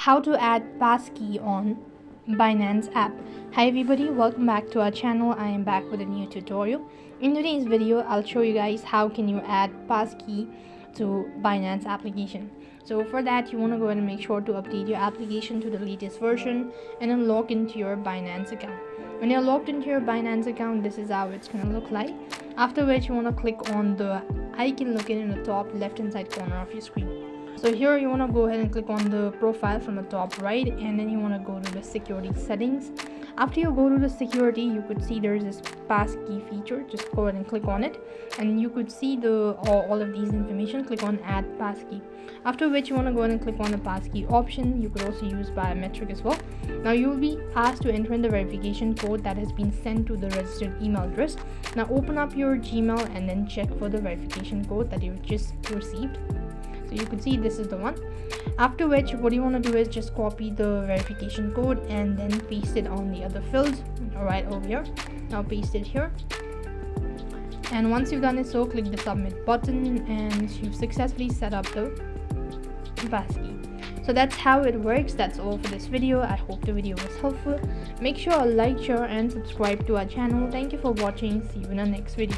how to add passkey on Binance app. Hi everybody, welcome back to our channel. I am back with a new tutorial. In today's video I'll show you guys how can you add passkey to Binance application. So for that you want to go ahead and make sure to update your application to the latest version and then log into your Binance account. When you're logged into your Binance account, this is how it's going to look like. After which you want to click on the icon located in the top left hand side corner of your screen. So here you want to go ahead and click on the profile from the top right, and then you want to go to the security settings. After you go to the security, you could see there's this passkey feature. Just go ahead and click on it and you could see all of these information. Click on add passkey, after which you want to go ahead and click on the passkey option. You could also use biometric as well. Now you will be asked to enter in the verification code that has been sent to the registered email address. Now open up your Gmail and then check for the verification code that you've just received. So you can see this is the one. After which what you want to do is just copy the verification code and then paste it on the other fields right over here. Now paste it here, and once you've done it so, click the submit button and you've successfully set up the passkey. So that's how it works. That's all for this video. I hope the video was helpful. Make sure to like, share and subscribe to our channel. Thank you for watching. See you in the next video.